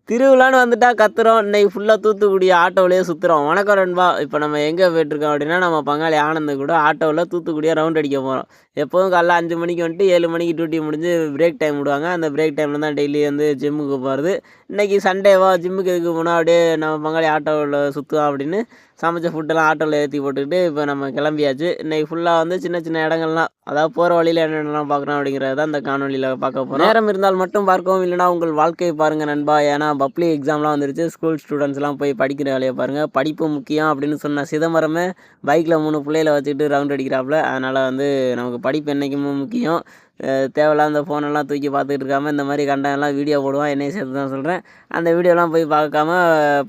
திருவிழான்னு வந்துட்டா கத்துறோம். இன்னைக்கு ஃபுல்லா தூத்துக்குடி ஆட்டோவிலேயே சுத்துறோம். வணக்கம் நண்பா. இப்போ நம்ம எங்கே போயிட்டுருக்கோம் அப்படின்னா, நம்ம பங்காளி ஆனந்த் கூட ஆட்டோவில் தூத்துக்குடியா ரவுண்ட் அடிக்க போகிறோம். எப்போதும் காலைல 5 மணிக்கு வந்துட்டு 7 மணிக்கு டியூட்டி முடிஞ்சு பிரேக் டைம் விடுவாங்க. அந்த பிரேக் டைமில் தான் டெய்லி வந்து ஜிம்முக்கு போகிறது. இன்றைக்கி சண்டேவா ஜிம்முக்கு எதுக்கு போனால் அப்படியே நம்ம பங்காளி ஆட்டோவில் சுற்றுவோம் அப்படின்னு சமைச்ச ஃபுட்டெல்லாம் ஆட்டோவில் ஏற்றி போட்டுக்கிட்டு இப்போ நம்ம கிளம்பியாச்சு. இன்றைக்கி ஃபுல்லாக வந்து சின்ன சின்ன இடங்கள்லாம், அதாவது போகிற வழியில் என்னென்னலாம் பார்க்குறோம் அப்படிங்கிறத தான் இந்த காணொலியில் பார்க்க போகிறோம். நேரம் இருந்தால் மட்டும் பார்க்கவும், இல்லைனா உங்கள் வாழ்க்கையை பாருங்கள் நண்பா. ஏன்னா பப்ளிக் எக்ஸாம்லாம் வந்துருச்சு. ஸ்கூல் ஸ்டூடெண்ட்ஸ்லாம் போய் படிக்கிற வேலையை பாருங்கள். படிப்பு முக்கியம் அப்படின்னு சொன்ன சிதம்பரமே பைக்கில் 3 பிள்ளைகளை வச்சுக்கிட்டு ரவுண்ட் அடிக்கிறாப்புல. அதனால் வந்து நமக்கு படிப்பு என்றைக்குமே முக்கியம். தேவையில்லாத அந்த ஃபோனெல்லாம் தூக்கி பார்த்துக்கிட்டு இருக்காமல் இந்த மாதிரி கண்டெல்லாம் வீடியோ போடுவான், என்னையும் சேர்த்து தான் சொல்கிறேன். அந்த வீடியோலாம் போய் பார்க்காம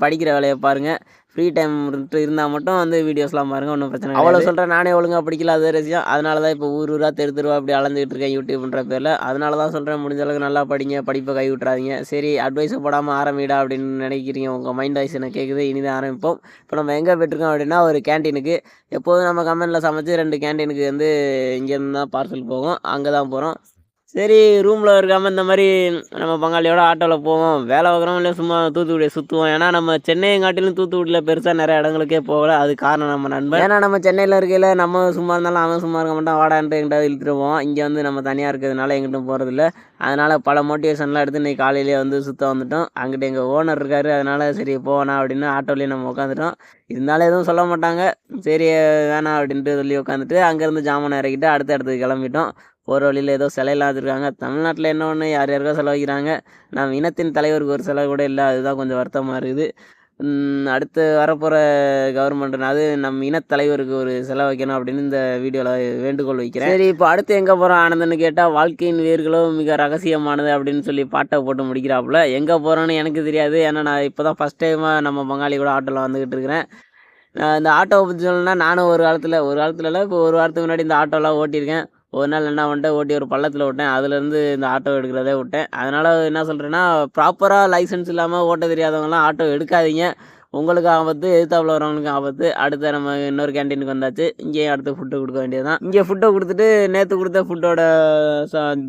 படிக்கிற வேலையை பாருங்கள். ஃப்ரீ டைம் இருந்தால் மட்டும் வந்து வீடியோஸ்லாம் பாருங்கள், ஒன்றும் பிரச்சனை இல்லை. அவ்வளோ சொல்கிறேன், நானே ஒழுங்காக படிக்கல, அது விஷயம். அதனால தான் இப்போ ஊர் ஊராக தெரு தெருவா அப்படி அலைஞ்சிக்கிட்டு இருக்கேன் யூடியூப்ன்ற பேரில். அதனால தான் சொல்கிறேன், முடிஞ்ச அளவுக்கு நல்லா படிங்க, படிப்பை கை விட்றாதீங்க. சரி, அட்வைஸை போடாமல் ஆரம்பிடா அப்படின்னு நினைக்கிறீங்க. உங்கள் மைண்ட் வாய்ஸ் எனக்கு கேட்குது. இனிதான் ஆரம்பிப்போம். இப்போ நம்ம எங்கே போய்ட்டுருக்கோம் அப்படின்னா, ஒரு கேன்டீனுக்கு. எப்போதும் நம்ம கமெண்டில் சமைச்சு 2 கேன்டீனுக்கு வந்து இங்கேருந்து தான் பார்சல் போகும், அங்கே தான் போகிறோம். சரி, ரூமில் இருக்காமல் இந்த மாதிரி நம்ம பங்காளியோட ஆட்டோவில் போவோம். வேலை பார்க்குறோம் இல்லை சும்மா தூத்துக்குடியை சுற்றுவோம். ஏன்னா நம்ம சென்னையங்காட்டிலும் தூத்துக்குடியில் பெருசாக நிறைய இடங்களுக்கே போகல. அது காரணம் நம்ம நண்பன். ஏன்னா நம்ம சென்னையில் இருக்கையில் நம்ம சும்மா இருந்தாலும் அவன் சும்மா இருக்க மாட்டான், வாடான்ட்டு எங்கிட்ட இழுத்துருவோம். இங்கே வந்து நம்ம தனியாக இருக்கிறதுனால எங்கிட்டும் போகிறதில்ல. அதனால் பல மோட்டிவேஷன்லாம் எடுத்து இன்றைக்கி காலையிலேயே வந்து சுற்ற வந்துட்டோம். அங்கிட்ட எங்கள் ஓனர் இருக்கார், அதனால் சரி போவேணா அப்படின்னு ஆட்டோலேயே நம்ம உட்காந்துட்டோம். இருந்தாலும் எதுவும் சொல்ல மாட்டாங்க. சரி வேணாம் அப்படின்ட்டு சொல்லி உட்காந்துட்டு அங்கேருந்து ஜாமான் இறக்கிட்டு அடுத்த இடத்துக்கு கிளம்பிட்டோம். போகிற வழியில் ஏதோ சிலையெல்லாம் வச்சுருக்காங்க. தமிழ்நாட்டில் என்ன ஒன்று, யார் யாருக்கோ செலவு வைக்கிறாங்க. நம்ம இனத்தின் தலைவருக்கு ஒரு செலவு கூட இல்லை. அதுதான் கொஞ்சம் வருத்தமாக இருக்குது. அடுத்து வரப்போகிற கவர்மெண்ட் அது நம்ம இனத்தலைவருக்கு ஒரு செலவு வைக்கணும் அப்படின்னு இந்த வீடியோவில் வேண்டுகோள் வைக்கிறேன். சரி, இப்போ அடுத்து எங்கே போகிறோம் ஆனந்தன்னு கேட்டால், வாழ்க்கையின் வேர்களோ மிக ரகசியமானது அப்படின்னு சொல்லி பாட்டை போட்டு முடிக்கிறாப்புல. எங்கே போகிறோன்னு எனக்கு தெரியாது. ஏன்னா நான் இப்போ தான் ஃபஸ்ட் டைமாக நம்ம பங்காளி கூட ஆட்டோவில் வந்துக்கிட்டு இருக்கிறேன். இந்த ஆட்டோவை பற்றி சொல்லணும்னா, நானும் ஒரு காலத்தில் இல்லை, இப்போ ஒரு வாரத்துக்கு முன்னாடி இந்த ஆட்டோலாம் ஓட்டியிருக்கேன். ஒரு நாள் என்ன பண்ணிட்டேன், ஓட்டி ஒரு பள்ளத்தில் விட்டேன். அதுலேருந்து இந்த ஆட்டோ எடுக்கிறதே விட்டேன். அதனால் என்ன சொல்கிறேன்னா, ப்ராப்பராக லைசன்ஸ் இல்லாமல் ஓட்ட தெரியாதவங்களாம் ஆட்டோ எடுக்காதீங்க. உங்களுக்கு ஆபத்து, எதிர்த்தாப்புல வரவங்களுக்கு ஆபத்து. அடுத்து நம்ம இன்னொரு கேன்டீனுக்கு வந்தாச்சு. இங்கேயும் அடுத்து ஃபுட்டு கொடுக்க வேண்டியது தான். இங்கே ஃபுட்டை கொடுத்துட்டு நேற்று கொடுத்த ஃபுட்டோட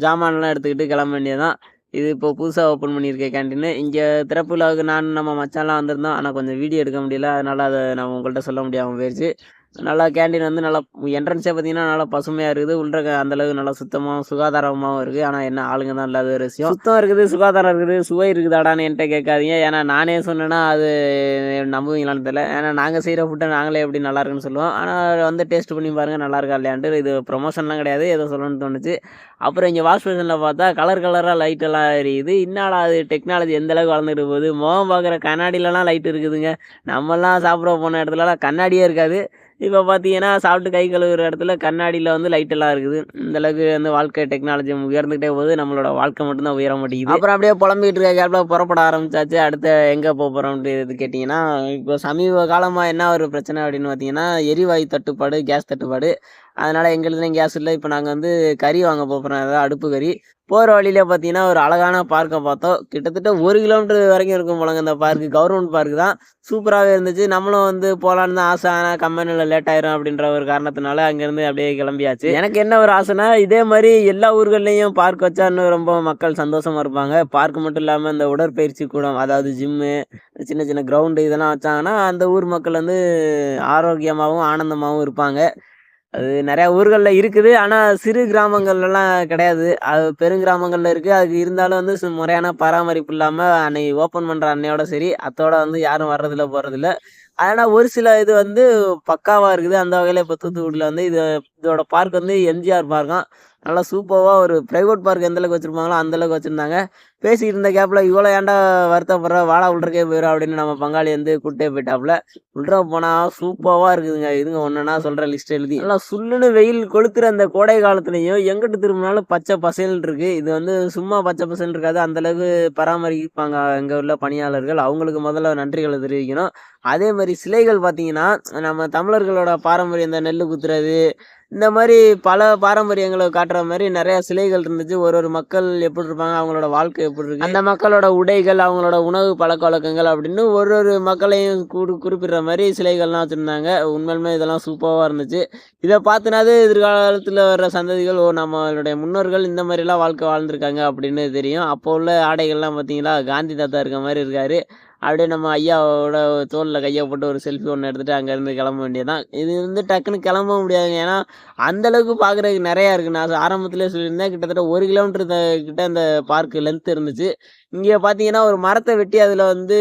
ஜாமான்லாம் எடுத்துக்கிட்டு கிளம்ப வேண்டியது தான். இது இப்போ புதுசாக ஓப்பன் பண்ணியிருக்கேன் கேன்டீனு. இங்கே திறப்பு விழாவுக்கு நான் நம்ம மச்சான்லாம் வந்திருந்தோம். ஆனால் கொஞ்சம் வீடியோ எடுக்க முடியல. அதனால் அதை நான் உங்கள்கிட்ட சொல்ல முடியாமல் போயிடுச்சு. நல்லா கேன்டீன் வந்து நல்லா என்ட்ரன்ஸே பார்த்தீங்கன்னா நல்லா பசுமையாக இருக்குது. உள்ள அந்தளவுக்கு நல்லா சுத்தமாகவும் சுகாதாரமாகவும் இருக்குது. ஆனால் என்ன ஆளுங்க தான் இல்லாத ஒரு விஷயம். சுத்தம் இருக்குது, சுகாதாரம் இருக்குது, சுவை இருக்குதாடான்னு என்கிட்ட கேட்காதீங்க. ஏன்னா நானே சொன்னேன்னா அது நம்புவீங்களான்னு தெரியல. ஏன்னா நாங்கள் செய்கிற ஃபுட்டை நாங்களே எப்படி நல்லா இருக்குன்னு சொல்லுவோம். ஆனால் வந்து டேஸ்ட் பண்ணி பாருங்கள் நல்லா இருக்கா இல்லையான்ட்டு. இது ப்ரொமோஷன்லாம் கிடையாது, ஏதோ சொல்லணும்னு தோணுச்சு. அப்புறம் இங்கே வாஷ் பேஷனில் பார்த்தா கலர் கலராக லைட்டெல்லாம் எரியுது. இன்னும் அது டெக்னாலஜி எந்தளவுக்கு வளர்ந்துட்டு போகுது. முகம் பார்க்குற கண்ணாடியிலலாம் லைட் இருக்குதுங்க. நம்மலாம் சாப்பிட போன இடத்துலலாம் கண்ணாடியே இருக்காது. இப்போ பார்த்தீங்கன்னா சாப்பிட்டு கை கழுவுற இடத்துல கண்ணாடியில் வந்து லைட்டெல்லாம் இருக்குது. இந்தளவுக்கு வந்து வாழ்க்கை டெக்னாலஜி உயர்ந்துகிட்டே போகுது. நம்மளோட வாழ்க்கை மட்டும்தான் உயர மாட்டேங்குது. அப்புறம் அப்படியே புலம்பிகிட்டு இருக்க கேப்பில் புறப்பட ஆரம்பிச்சாச்சு. அடுத்து எங்கே போகிறோம்ட்டு இது கேட்டிங்கன்னா, இப்போ சமீப காலமாக என்ன ஒரு பிரச்சனை அப்படின்னு பார்த்தீங்கன்னா, எரிவாயு தட்டுப்பாடு, கேஸ் தட்டுப்பாடு. அதனால் எங்களுதுலேயும் கேஸ் இல்லை. இப்போ நாங்கள் வந்து கறி வாங்க போகிறோம், அதாவது அடுப்பு கறி. போகிற வழியில் பார்த்தீங்கன்னா ஒரு அழகான பார்க்கை பார்த்தோம். கிட்டத்தட்ட 1 கிலோமீட்டர் வரைக்கும் இருக்கும் போலங்க இந்த பார்க்கு. கவர்மெண்ட் பார்க்கு தான். சூப்பராகவே இருந்துச்சு. நம்மளும் வந்து போகலான்னு தான் ஆசை. ஆனால் கம்பெனியில் லேட் ஆயிரும் அப்படின்ற ஒரு காரணத்தினால அங்கேருந்து அப்படியே கிளம்பியாச்சு. எனக்கு என்ன ஒரு ஆசைனா, இதே மாதிரி எல்லா ஊர்கள்லேயும் பார்க் வச்சா இன்னும் ரொம்ப மக்கள் சந்தோஷமாக இருப்பாங்க. பார்க் மட்டும் இல்லாமல் இந்த உடற்பயிற்சி கூடம், அதாவது ஜிம்மு, சின்ன சின்ன கிரவுண்டு இதெல்லாம் வச்சாங்கன்னா அந்த ஊர் மக்கள் வந்து ஆரோக்கியமாகவும் ஆனந்தமாகவும் இருப்பாங்க. அது நிறையா ஊர்களில் இருக்குது. ஆனால் சிறு கிராமங்கள்லாம் கிடையாது. அது பெருங்கிராமங்களில் இருக்குது. அதுக்கு இருந்தாலும் வந்து முறையான பராமரிப்பு இல்லாமல் அன்னைக்கு ஓப்பன் பண்ணுற அன்னையோட சரி, அத்தோட வந்து யாரும் வர்றதில்ல போகிறதில்ல. ஆனால் ஒரு சில இது வந்து பக்காவாக இருக்குது. அந்த வகையில் இப்போ தூத்துக்குடியில் வந்து இதோட பார்க் வந்து எம்ஜிஆர் பார்க்காம். நல்லா சூப்பராக ஒரு ப்ரைவேட் பார்க் எந்தளவுக்கு வச்சுருப்பாங்களோ அந்தளவுக்கு வச்சுருந்தாங்க. பேசிக்கிட்டு இருந்த கேப்பில் இவ்வளோ ஏன்டா வருத்தப்படுற, வாடா உள்ளே போயிடும் அப்படின்னு நம்ம பங்காளி வந்து கூட்டே போயிட்டாப்புல. உள்ளே போனால் சூப்பராக இருக்குதுங்க. இதுங்க ஒன்றுனா சொல்கிற லிஸ்ட் எழுதி நல்லா சுல்லுன்னு வெயில் கொளுத்துற அந்த கோடை காலத்துலேயும் எங்கிட்டு திரும்பினாலும் பச்சை பசேல்னு இருக்குது. இது வந்து சும்மா பச்சை பசேல்னு இருக்காது, அந்தளவுக்கு பராமரிப்பாங்க எங்கள் உள்ள பணியாளர்கள். அவங்களுக்கு முதல்ல நன்றிகளை தெரிவிக்கணும். அதே மாதிரி மாதிரி சிலைகள் பார்த்தீங்கன்னா, நம்ம தமிழர்களோட பாரம்பரியம் இந்த நெல்லு குத்துறது, இந்த மாரி பல பாரம்பரியங்கள காட்டுற மாரி நெறைய சிலைகள் இருந்துச்சு. ஒரு ஒரு மக்கள் எப்படி இருப்பாங்க, அவங்களோட வாழ்க்கை எப்படி இருக்கு, அந்த மக்களோட உடைகள், அவங்களோட உணவு பழக்கவழக்கங்கள் அப்படின்னு ஒரு ஒரு மக்களையும் குறிப்பிடுற மாரி சிலைகள்லாம் வச்சிருந்தாங்க. உண்மையாலுமே இதெல்லாம் சூப்பர்வா இருந்துச்சு. இத பார்த்துனாவது எதிர்காலத்துல வர்ற சந்ததிகள், ஓ! நம்மளுடைய முன்னோர்கள் இந்த மாரிலாம் வாழ்க்கை வாழ்ந்திருக்காங்க அப்படின்னு தெரியும். அப்போ உள்ள ஆடைகள்லாம் பார்த்தீங்களா, காந்தி தாத்தா இருக்க மாரி இருக்காரு. அப்படியே நம்ம ஐயாவோட தோள்ல கைய போட்டு ஒரு செல்ஃபி ஒண்ணு எடுத்துட்டு அங்கேருந்து கிளம்ப வேண்டியதுதான். இது வந்து டக்குன்னு கிளம்ப முடியாதுங்க. ஏன்னா, அந்த அளவுக்கு பார்க்குறதுக்கு நெறையா இருக்கு. நான் ஆரம்பத்திலேயே சொல்லியிருந்தேன். கிட்டத்தட்ட 1 கிலோமீட்டர் கிட்ட அந்த பார்க் லென்த் இருந்துச்சு. இங்க பார்த்தீங்கன்னா, ஒரு மரத்த வெட்டி அதில வந்து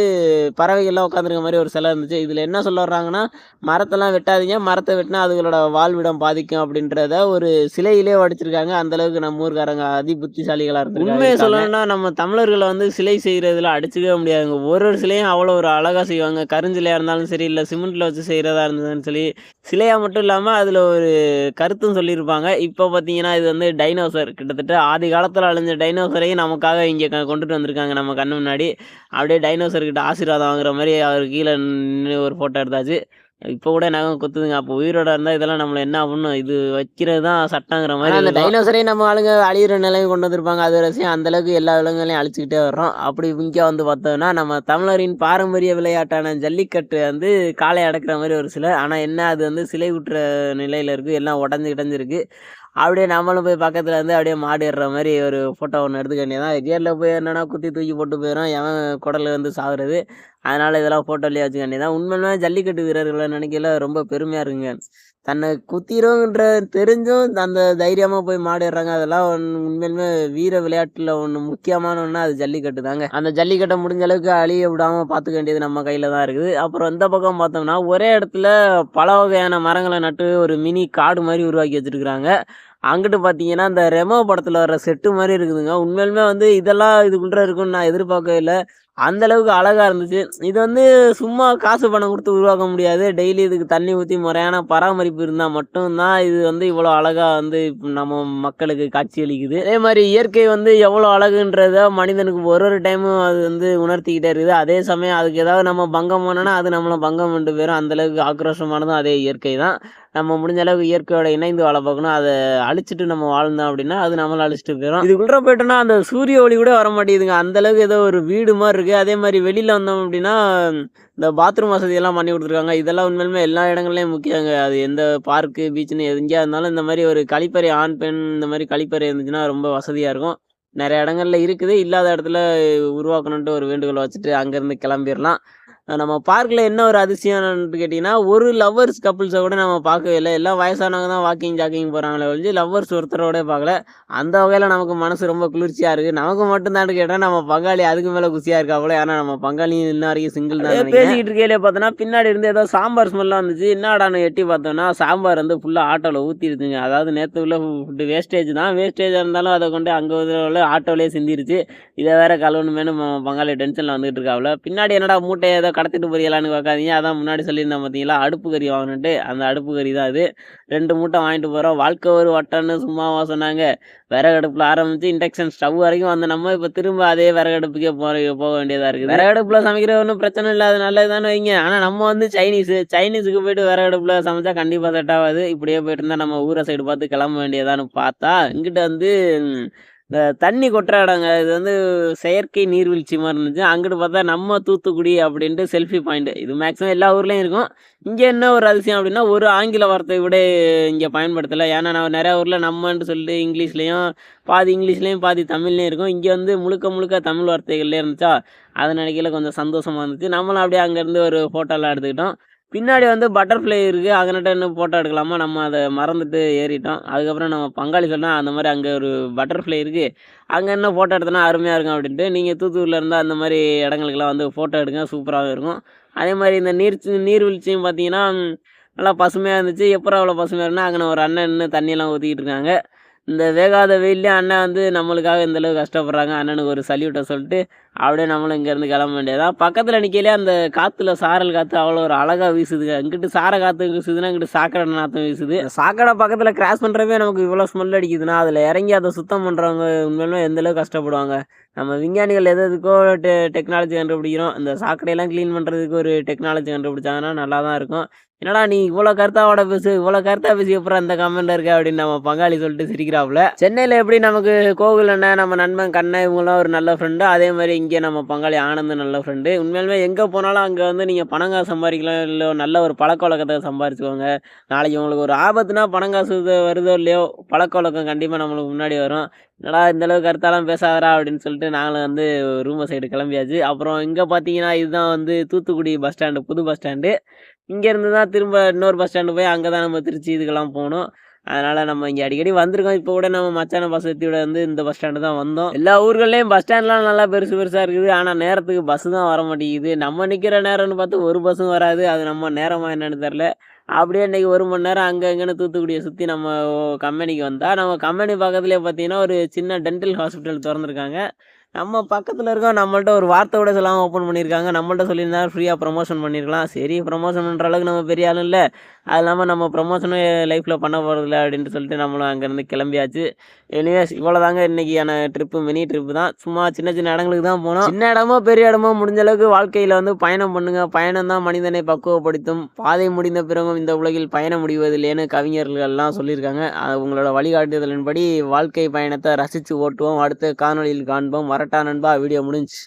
பறவைகள்லாம் உட்காந்துருக்க மாரி ஒரு சிலை இருந்துச்சு. இதில என்ன சொல்ல வர்றாங்கன்னா, மரத்தெல்லாம் வெட்டாதீங்க. மரத்த வெட்டினா அதுகளோட வாழ்விடம் பாதிக்கும் அப்படின்றத ஒரு சிலையிலே வடிச்சிருக்காங்க. அந்த அளவுக்கு நம்ம ஊர்க்காரங்க அதி புத்திசாலிகளா இருந்திருக்காங்க. உண்மைய சொல்லணும்னா, நம்ம தமிழர்கள வந்து சிலை செய்றதுல அடிச்சுக்கவே முடியாதுங்க. ஒரு ஒரு சிலையும் அவ்வளோ ஒரு அழகா செய்வாங்க. கருஞ்சிலையா இருந்தாலும் சரி, இல்ல சிமெண்ட்ல வச்சு செய்றதா இருந்தாலும் சரி, சிலையா மட்டும் இல்லாம அதில ஒரு கருத்தும் சொல்லியிருப்பாங்க. இப்போ பார்த்தீங்கன்னா, இது வந்து டைனோசர். கிட்டத்தட்ட ஆதி காலத்தில அழிஞ்ச டைனோசரையும் நமக்காக இங்க கொண்டுட்டு வந்திருக்காங்க நம்ம கண்ணு முன்னாடி. அப்படியே டைனோசர் கிட்ட ஆசீர்வாதம் வாங்குற மாரி அவர் கீழ நின்னு ஒரு ஃபோட்டோ எடுத்தாச்சு. இப்போ கூட நகம் கொத்துதுங்க. அப்போ உயிரோட இருந்தா இதெல்லாம் நம்மள என்ன பண்ணும்? இது வைக்கிறது தான் சட்டங்கிற மாரி அந்த டைனோசரையும் நம்ம ஆளுங்க அழியிற நிலைமைக்கு கொண்டு வந்திருப்பாங்க. அது ரசியம் அந்த அளவுக்கு எல்லா விலங்குகளையும் அழிச்சுக்கிட்டே வர்றோம். அப்படி இங்க வந்து பார்த்தோம்னா, நம்ம தமிழரின் பாரம்பரிய விளையாட்டான ஜல்லிக்கட்டு வந்து காளை அடக்குற மாரி ஒரு சிலை. ஆனா என்ன அது வந்து சிலை உற்ற நிலையில இருக்கு. எல்லாம் உடைஞ்சு கிடஞ்சிருக்கு. அப்படியே நம்மளும் போய் பக்கத்துல இருந்து அப்படியே மாடு ஏறுற மாரி ஒரு ஃபோட்டோ ஒண்ணு எடுத்துக்க வேண்டியதுதான். ரியல்ல போய் என்னன்னா குத்தி தூக்கி போட்டு போயிரும். எவன் குடல்ல வந்து சாகுறது. அதனால இதெல்லாம் ஃபோட்டோலயே வச்சுக்க வேண்டியதுதான். உண்மையிலுமே ஜல்லிக்கட்டு வீரர்கள நினைக்கையில ரொம்ப பெருமையா இருக்குங்க. தன்னை குத்திரும்ன்ற தெரிஞ்சும் அந்த தைரியமா போய் மாடு ஏறுறாங்க. அதெல்லாம் உண்மையிலுமே வீர விளையாட்டுல ஒண்ணு முக்கியமான ஒண்ணா அது ஜல்லிக்கட்டு தாங்க. அந்த ஜல்லிக்கட்ட முடிஞ்ச அளவுக்கு அழிய விடாம பார்த்துக்க வேண்டியது நம்ம கையில தான் இருக்குது. அப்புறம் இந்த பக்கம் பார்த்தோம்னா, ஒரே இடத்துல பல வகையான மரங்கள நட்டு ஒரு மினி காடு மாரி உருவாக்கி வச்சிருக்காங்க. அங்கிட்டு பார்த்தீங்கன்னா, இந்த ரெமோ படத்துல வர செட்டு மாரி இருக்குதுங்க. உண்மையாலுமே வந்து இதெல்லாம் இதுக்குள்ள இருக்கும்னு நான் எதிர்பார்க்கவே இல்ல. அந்த அளவுக்கு அழகா இருந்துச்சு. இது வந்து சும்மா காசு பணம் குடுத்து உருவாக்க முடியாது. டெய்லி இதுக்கு தண்ணி ஊத்தி முறையான பராமரிப்பு இருந்தா மட்டும் தான் இது வந்து இவ்வளோ அழகா வந்து நம்ம மக்களுக்கு காட்சியளிக்குது. அதே மாரி இயற்கை வந்து எவ்வளோ அழகுன்றத மனிதனுக்கு ஒரு ஒரு டைமும் அது வந்து உணர்த்திக்கிட்டே இருக்குது. அதே சமயம் அதுக்கு ஏதாவது நம்ம பங்கம் பண்ணோம்னா, அது நம்மள பங்கம் பண்ணிட்டு போயிரும். அந்த அளவுக்கு ஆக்ரோஷமானதும் அதே இயற்கை தான். நம்ம முடிஞ்ச அளவுக்கு இயற்கையோட இணைந்து வாழ பார்க்கணும். அத அழிச்சுட்டு நம்ம வாழ்ந்தோம் அப்படின்னா, அது நம்மள அழிச்சுட்டு போயிரும். இதுக்குள்ள போயிட்டோம்னா, அந்த சூரிய ஒளி கூட வரமாட்டேங்குதுங்க. அந்த அளவுக்கு ஏதோ ஒரு வீடு மாரி இருக்கு. அதே மாரி வெளியில வந்தோம் அப்படின்னா, இந்த பாத்ரூம் வசதியெல்லாம் பண்ணி குடுத்துருக்காங்க. இதெல்லாம் உண்மையாலுமே எல்லா இடங்கள்லயும் முக்கியங்க. அது எந்த பார்க்கு, பீச்சுன்னு எங்கேயா இருந்தாலும் இந்த மாரி ஒரு கழிப்பறை ஆண், பெண் இந்த மாரி கழிப்பறை இருந்துச்சுன்னா ரொம்ப வசதியா இருக்கும். நெறைய இடங்கள்ல இருக்குது. இல்லாத இடத்துல உருவாக்கணுன்ட்டு ஒரு வேண்டுகோள வச்சுட்டு அங்கேருந்து கிளம்பிர்லாம். நம்ம பார்க்ல என்ன ஒரு அதிசயம்னு கேட்டீங்கன்னா, ஒரு லவ்வர்ஸ் கப்புள்ஸ கூட நம்ம பார்க்கவே இல்ல. எல்லாம் வயசானவங்க தான் வாக்கிங், ஜாக்கிங் போறாங்களே ஒழிஞ்சு, லவ்வர்ஸ் ஒருத்தர கூட பார்க்கல. அந்த வகையில நமக்கு மனசு ரொம்ப குளிர்ச்சியா இருக்கு. நமக்கு மட்டும் தான்னு கேட்டா, நம்ம பங்காளி அதுக்கு மேல குஷியா இருக்காப்புல. ஏன்னா நம்ம பங்காளியும் இன்ன வரைக்கும் சிங்கிள் தான் நெனைக்கிறேன். பேசிக்கிட்டு இருக்கையிலே பார்த்தோன்னா, பின்னாடி இருந்து ஏதோ சாம்பார் ஸ்மெல்லாம் வந்துச்சு. என்னடான்னு எட்டி பார்த்தோம்னா, சாம்பார் வந்து ஃபுல்லா ஆட்டோல ஊத்திருச்சுங்க. அதாவது நேத்து உள்ள ஃபுட் வேஸ்டேஜ் தான். வேஸ்டேஜா இருந்தாலும் அத கொண்டு அங்க உள்ள ஆட்டோலயே சிந்திருச்சு. இத வேற கழுவணுமேன்னு பங்காளி டென்ஷன்ல வந்துகிட்டு இருக்காப்புல. பின்னாடி என்னடா மூட்டைய ஏதோ கடத்திட்டு போறீங்களான்னு பார்க்காதீங்க. அதான் முன்னாடி சொல்லியிருந்தேன் பார்த்தீங்களா, அடுப்பு கறி வாங்கணுன்ட்டு. அந்த அடுப்பு கறி தான் அது. 2 மூட்டை வாங்கிட்டு போறோம். வாழ்க்கை ஒரு வட்டம்னு சும்மாவா சொன்னாங்க. விறகடுப்புல ஆரம்பிச்சு இண்டக்ஷன் ஸ்டவ் வரைக்கும் வந்து நம்ம இப்ப திரும்ப அதே விறகடுப்புக்கே போக வேண்டியதா இருக்குது. விறகடுப்புல சமைக்கிறது ஒண்ணும் பிரச்சனை இல்ல. அது நல்லதுதான்னு வைங்க. ஆனா நம்ம வந்து சைனீஸுக்கு போயிட்டு விறகடுப்புல சமைச்சா கண்டிப்பா செட் ஆகாது. இப்படியே போயிட்டு இருந்தா நம்ம ஊர சைடு பார்த்து கிளம்ப வேண்டியதான்னு பார்த்தா, இங்கிட்டு வந்து இந்த தண்ணி கொட்டுற இடங்க. இது வந்து செயற்கை நீர்வீழ்ச்சி மாரி இருந்துச்சு. அங்கிட்டு பார்த்தா நம்ம தூத்துக்குடி அப்படின்ட்டு செல்ஃபி பாயிண்ட். இது மேக்ஸிமம் எல்லா ஊர்லயும் இருக்கும். இங்க என்ன ஒரு அதிசயம் அப்படின்னா, ஒரு ஆங்கில வார்த்தை கூட இங்க பயன்படுத்தல. ஏன்னா நான் நெறைய ஊர்ல நம்மன்ட்டு சொல்லிட்டு இங்கிலீஷ்லயும் பாதி தமிழ்லயும் இருக்கும். இங்க வந்து முழுக்க முழுக்க தமிழ் வார்த்தைகள்லயே இருந்துச்சா, அத நினைக்கையில கொஞ்சம் சந்தோஷமா இருந்துச்சு. நம்மளும் அப்படியே அங்கேருந்து ஒரு ஃபோட்டோலாம் எடுத்துக்கிட்டோம். பின்னாடி வந்து பட்டர்ஃப்ளை இருக்கு. அங்கனட்ட இன்னும் ஃபோட்டோ எடுக்கலாமா, நம்ம அத மறந்துட்டு ஏறிட்டோம். அதுக்கப்புறம் நம்ம பங்காளி சொன்னா, அந்த மாரி அங்க ஒரு பட்டர்ஃப்ளை இருக்கு. அங்க இன்னும் ஃபோட்டோ எடுத்தோன்னா அருமையா இருக்கும் அப்படின்ட்டு. நீங்க தூத்துக்குடில இருந்தா அந்த மாரி இடங்களுக்கெல்லாம் வந்து ஃபோட்டோ எடுங்க. சூப்பராவே இருக்கும். அதே மாரி இந்த நீர்வீழ்ச்சியும் பார்த்தீங்கன்னா, நல்லா பசுமையா இருந்துச்சு. எப்புட்றா இவ்வளோ பசுமையா இருக்குன்னா, அங்கன ஒரு அண்ணன் நின்னு தண்ணியெல்லாம் ஊத்திக்கிட்டு இருக்காங்க. இந்த வேகாத வெயில்லயும் அண்ணன் வந்து நம்மளுக்காக இந்த அளவுக்கு கஷ்டப்படுறாங்க. அண்ணனுக்கு ஒரு சல்யூட்ட சொல்லிட்டு, அப்படியே நம்மளும் இங்கேருந்து கிளம்ப வேண்டியதான். பக்கத்தில் நிற்கலையே அந்த காற்றுல சாரல் காற்று அவ்வளோ ஒரு அழகாக வீசுதுங்க. இங்கிட்டு சார காற்று வீசுதுன்னா இங்கிட்டு சாக்கடை நாற்றம் வீசுது. சாக்கடை பக்கத்தில் கிராஸ் பண்ணுறவே நமக்கு இவ்வளோ ஸ்மெல் அடிக்குதுன்னா அதில் இறங்கி அதை சுத்தம் பண்ணுறவங்க உண்மையிலுமே எந்தளவுக்கு கஷ்டப்படுவாங்க. நம்ம விஞ்ஞானிகள் எதுக்கோ டெக்னாலஜி கண்டுபிடிக்கிறோம். இந்த சாக்கடையெல்லாம் க்ளீன் பண்ணுறதுக்கு ஒரு டெக்னாலஜி கண்டுபிடிச்சாங்கன்னா நல்லா தான் இருக்கும். என்னடா நீ இவ்வளோ கருத்தாவோட பேசு, இவ்வளோ கருத்தா பேசி அப்புறம் அந்த கமெண்ட்ல இருக்க அப்படின்னு நம்ம பங்காளி சொல்லிட்டு சிரிக்கிறாப்புல. சென்னையில் எப்படி நமக்கு கோகுல் அண்ணன், நம்ம நண்பன் கண்ணன் இவங்களாம் ஒரு நல்ல ஃப்ரெண்டு, அதே மாதிரி இங்கே நம்ம பங்காளி ஆனந்த் நல்ல ஃப்ரெண்டு. உண்மையிலுமே எங்கே போனாலும் அங்கே வந்து நீங்கள் பணம் காசு சம்பாதிக்கலாம், இல்லை நல்ல ஒரு பழக்க வழக்கத்தை சம்பாரிச்சுக்கோங்க. நாளைக்கு உங்களுக்கு ஒரு ஆபத்துனா பணம் காசு வருதோ இல்லையோ, பழக்க வழக்கம் கண்டிப்பாக நம்மளுக்கு முன்னாடி வரும். என்னடா இந்தளவுக்கு கருத்தாலாம் பேசாதடா அப்படின்னு சொல்லிட்டு நாங்களும் வந்து ரூம் சைடு கிளம்பியாச்சு. அப்புறம் இங்கே பார்த்தீங்கன்னா இதுதான் வந்து தூத்துக்குடி பஸ் ஸ்டாண்டு, புது பஸ் ஸ்டாண்டு. இங்கேருந்து தான் திரும்ப இன்னொரு பஸ் ஸ்டாண்டு போய் அங்கே தான் நம்ம திருச்சி இதுக்கெல்லாம் போகணும். அதனால் நம்ம இங்கே அடிக்கடி வந்திருக்கோம். இப்போ கூட நம்ம மச்சான பசத்தியோட வந்து இந்த பஸ் ஸ்டாண்டு தான் வந்தோம். எல்லா ஊர்கள்லேயும் பஸ் ஸ்டாண்ட்லாம் நல்லா பெருசு பெருசாக இருக்குது. ஆனால் நேரத்துக்கு பஸ்ஸு தான் வர மாட்டேங்குது. நம்ம நிற்கிற நேரம்னு பார்த்து ஒரு பஸ்ஸும் வராது. அது நம்ம நேரமாக என்னன்னு தெரில. அப்படியே இன்றைக்கி 1 மணி நேரம் அங்கே இங்கேன்னு தூத்துக்குடியை சுற்றி நம்ம கம்பெனிக்கு வந்தால், நம்ம கம்பெனி பக்கத்துலேயே பார்த்தீங்கன்னா ஒரு சின்ன டென்டல் ஹாஸ்பிட்டல் திறந்துருக்காங்க. நம்ம பக்கத்தில் இருக்கோம். நம்மள்ட்ட ஒரு வார்த்தை கூட சொல்லாமல் ஓப்பன் பண்ணியிருக்காங்க. நம்மள்ட்ட சொல்லியிருந்தா ஃப்ரீயாக ப்ரமோஷன் பண்ணியிருக்கலாம். சரி ப்ரமோஷன் பண்ணுற அளவுக்கு நம்ம பெரிய ஆளும் இல்லை. அது இல்லாமல் நம்ம ப்ரமோஷனும் லைஃப்பில் பண்ண போகிறதில்ல அப்படின்ட்டு சொல்லிட்டு நம்மளும் அங்கேருந்து கிளம்பியாச்சு. எனிவேஸ் இவ்வளோதாங்க இன்றைக்கியான ட்ரிப்பு. மினி ட்ரிப்பு தான். சும்மா சின்ன சின்ன இடங்களுக்கு தான் போனோம். சின்ன இடமோ பெரிய இடமோ முடிஞ்ச அளவுக்கு வாழ்க்கையில் வந்து பயணம் பண்ணுங்கள். பயணம் தான் மனிதனை பக்குவப்படுத்தும். பாதை முடிந்த பிறகும் இந்த உலகில் பயணம் முடிவதில்லைன்னு கவிஞர்கள்லாம் சொல்லியிருக்காங்க. உங்களோட வழிகாட்டுதலின்படி வாழ்க்கை பயணத்தை ரசித்து ஓட்டுவோம். அடுத்த காணொளியில் காண்போம். வரட்டா நண்பா. வீடியோ முடிஞ்சுச்சு.